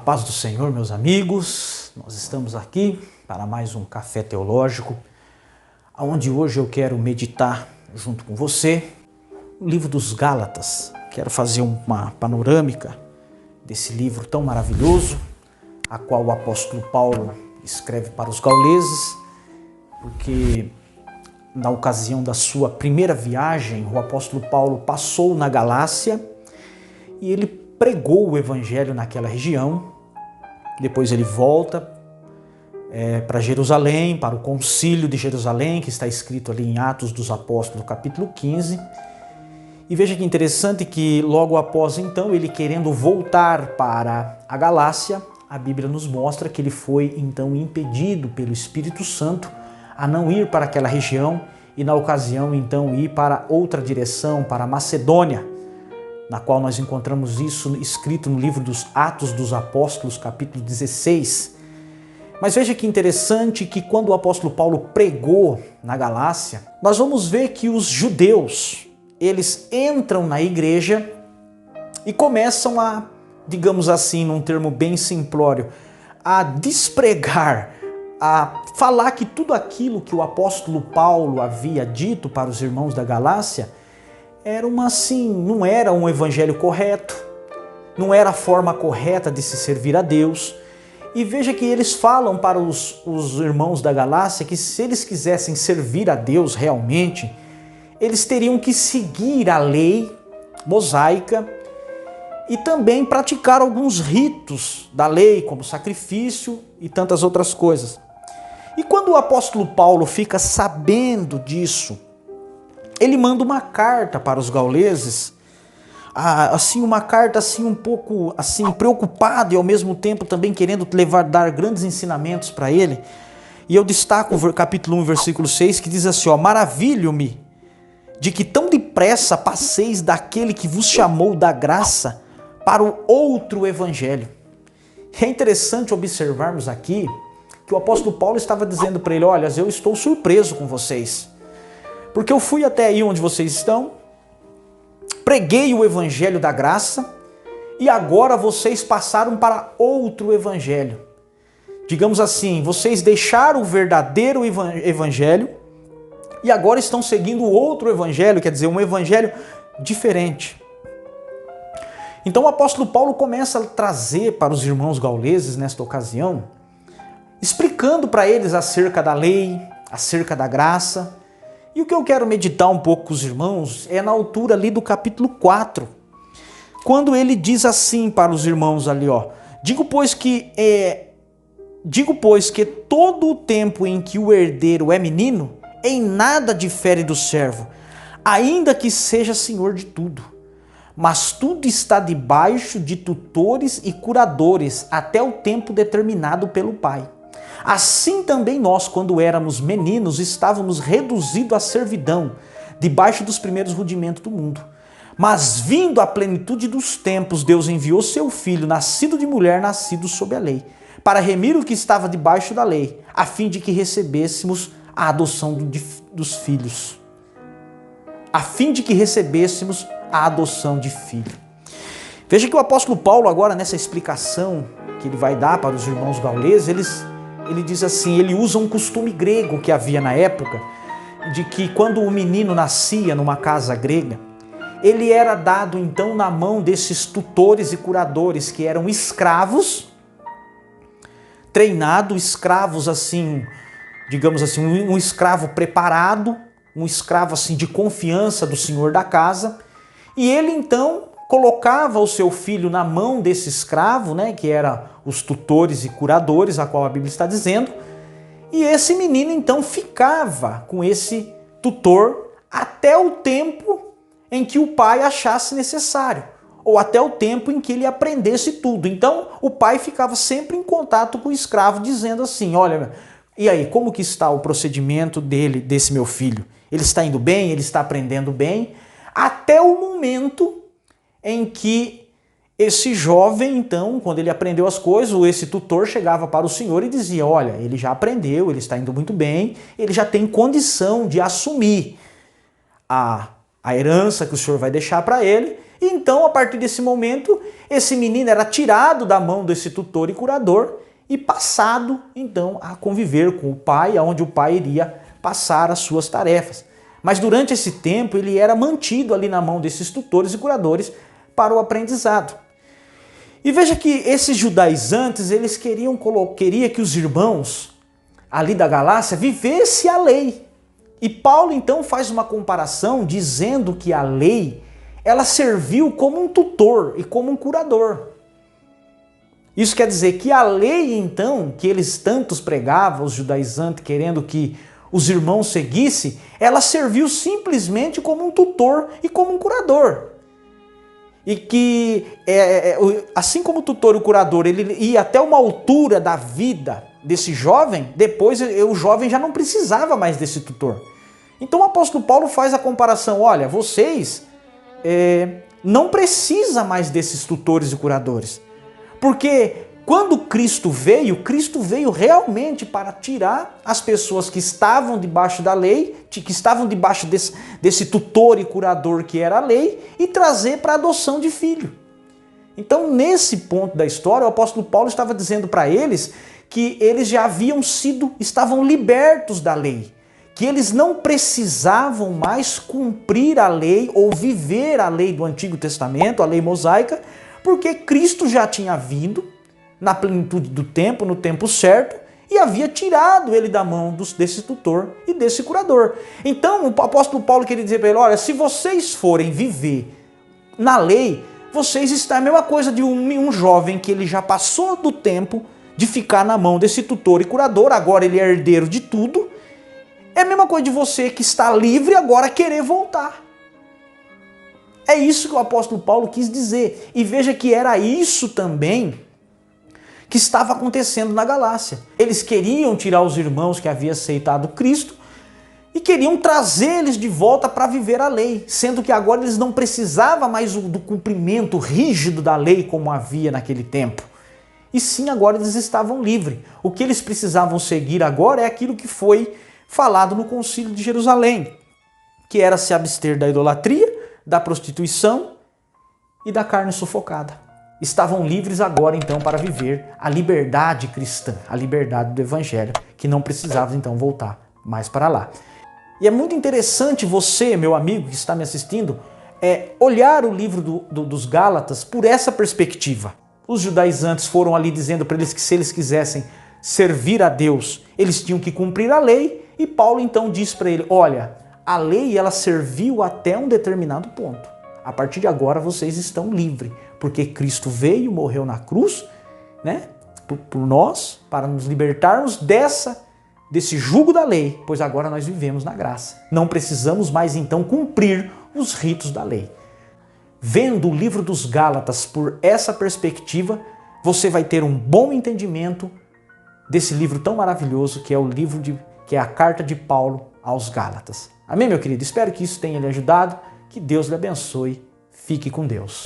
paz do Senhor, meus amigos, nós estamos aqui para mais um Café Teológico, onde hoje eu quero meditar junto com você o livro dos Gálatas. Quero fazer uma panorâmica desse livro tão maravilhoso, a qual o apóstolo Paulo escreve para os gauleses, porque na ocasião da sua primeira viagem, o apóstolo Paulo passou na Galácia e ele pregou o evangelho naquela região. Depois ele volta para Jerusalém, para o concílio de Jerusalém, que está escrito ali em Atos dos Apóstolos, capítulo 15. E veja que interessante que logo após então, ele querendo voltar para a Galácia, a Bíblia nos mostra que ele foi então impedido pelo Espírito Santo a não ir para aquela região e na ocasião então ir para outra direção, para a Macedônia, na qual nós encontramos isso escrito no livro dos Atos dos Apóstolos, capítulo 16. Mas veja que interessante que quando o apóstolo Paulo pregou na Galácia, nós vamos ver que os judeus, eles entram na igreja e começam a, digamos assim, num termo bem simplório, a despregar, a falar que tudo aquilo que o apóstolo Paulo havia dito para os irmãos da Galácia não era um evangelho correto, não era a forma correta de se servir a Deus. E veja que eles falam para os irmãos da Galácia que se eles quisessem servir a Deus realmente, eles teriam que seguir a lei mosaica e também praticar alguns ritos da lei, como sacrifício e tantas outras coisas. E quando o apóstolo Paulo fica sabendo disso, ele manda uma carta para os gauleses, assim uma carta assim um pouco assim preocupado e ao mesmo tempo também querendo dar grandes ensinamentos para ele. E eu destaco o capítulo 1, versículo 6, que diz assim, maravilho-me de que tão depressa passeis daquele que vos chamou da graça para o outro evangelho. É interessante observarmos aqui que o apóstolo Paulo estava dizendo para ele, olha, eu estou surpreso com vocês, porque eu fui até aí onde vocês estão, preguei o evangelho da graça e agora vocês passaram para outro evangelho. Digamos assim, vocês deixaram o verdadeiro evangelho e agora estão seguindo outro evangelho, quer dizer, um evangelho diferente. Então o apóstolo Paulo começa a trazer para os irmãos gauleses nesta ocasião, explicando para eles acerca da lei, acerca da graça. E o que eu quero meditar um pouco com os irmãos é na altura ali do capítulo 4, quando ele diz assim para os irmãos ali, digo pois que todo o tempo em que o herdeiro é menino, em nada difere do servo, ainda que seja senhor de tudo. Mas tudo está debaixo de tutores e curadores até o tempo determinado pelo Pai. Assim também nós, quando éramos meninos, estávamos reduzidos à servidão, debaixo dos primeiros rudimentos do mundo. Mas vindo a plenitude dos tempos, Deus enviou seu Filho, nascido de mulher, nascido sob a lei, para remir o que estava debaixo da lei, a fim de que recebêssemos a adoção dos filhos. A fim de que recebêssemos a adoção de filho. Veja que o apóstolo Paulo agora, nessa explicação que ele vai dar para os irmãos gauleses, ele diz assim, ele usa um costume grego que havia na época, de que quando o menino nascia numa casa grega, ele era dado então na mão desses tutores e curadores que eram escravos, treinados, escravos assim, digamos assim, um escravo preparado, um escravo assim de confiança do senhor da casa, e ele então colocava o seu filho na mão desse escravo, que era os tutores e curadores, a qual a Bíblia está dizendo, e esse menino então ficava com esse tutor até o tempo em que o pai achasse necessário, ou até o tempo em que ele aprendesse tudo. Então o pai ficava sempre em contato com o escravo, dizendo assim, olha, e aí, como que está o procedimento desse meu filho? Ele está indo bem? Ele está aprendendo bem? Até o momento em que esse jovem, então, quando ele aprendeu as coisas, esse tutor chegava para o senhor e dizia, olha, ele já aprendeu, ele está indo muito bem, ele já tem condição de assumir a herança que o senhor vai deixar para ele, E então, a partir desse momento, esse menino era tirado da mão desse tutor e curador e passado, então, a conviver com o pai, onde o pai iria passar as suas tarefas. Mas durante esse tempo, ele era mantido ali na mão desses tutores e curadores para o aprendizado. E veja que esses judaizantes, eles queria que os irmãos ali da Galácia vivessem a lei. E Paulo então faz uma comparação dizendo que a lei, ela serviu como um tutor e como um curador. Isso quer dizer que a lei então, que eles tantos pregavam, os judaizantes, querendo que os irmãos seguissem, ela serviu simplesmente como um tutor e como um curador. E que, assim como o tutor e o curador, ele ia até uma altura da vida desse jovem, depois o jovem já não precisava mais desse tutor. Então o apóstolo Paulo faz a comparação, olha, vocês não precisam mais desses tutores e curadores. Porque quando Cristo veio realmente para tirar as pessoas que estavam debaixo da lei, que estavam debaixo desse tutor e curador que era a lei, e trazer para a adoção de filho. Então, nesse ponto da história, o apóstolo Paulo estava dizendo para eles que eles já estavam libertos da lei, que eles não precisavam mais cumprir a lei ou viver a lei do Antigo Testamento, a lei mosaica, porque Cristo já tinha vindo na plenitude do tempo, no tempo certo, e havia tirado ele da mão desse tutor e desse curador. Então o apóstolo Paulo queria dizer para ele, olha, se vocês forem viver na lei, vocês estão a mesma coisa de um jovem que ele já passou do tempo de ficar na mão desse tutor e curador, agora ele é herdeiro de tudo. É a mesma coisa de você que está livre agora querer voltar. É isso que o apóstolo Paulo quis dizer. E veja que era isso também que estava acontecendo na Galácia. Eles queriam tirar os irmãos que haviam aceitado Cristo e queriam trazê-los de volta para viver a lei, sendo que agora eles não precisavam mais do cumprimento rígido da lei como havia naquele tempo. E sim, agora eles estavam livres. O que eles precisavam seguir agora é aquilo que foi falado no Concílio de Jerusalém, que era se abster da idolatria, da prostituição e da carne sufocada. Estavam livres agora então para viver a liberdade cristã, a liberdade do evangelho, que não precisava então voltar mais para lá. E é muito interessante você, meu amigo que está me assistindo, olhar o livro dos Gálatas por essa perspectiva. Os judaizantes foram ali dizendo para eles que se eles quisessem servir a Deus, eles tinham que cumprir a lei, e Paulo então diz para ele, olha, a lei ela serviu até um determinado ponto. A partir de agora vocês estão livres, porque Cristo veio, morreu na cruz, né, por nós, para nos libertarmos desse jugo da lei, pois agora nós vivemos na graça. Não precisamos mais então cumprir os ritos da lei. Vendo o livro dos Gálatas por essa perspectiva, você vai ter um bom entendimento desse livro tão maravilhoso que é que é a carta de Paulo aos Gálatas. Amém, meu querido? Espero que isso tenha lhe ajudado. Que Deus lhe abençoe. Fique com Deus.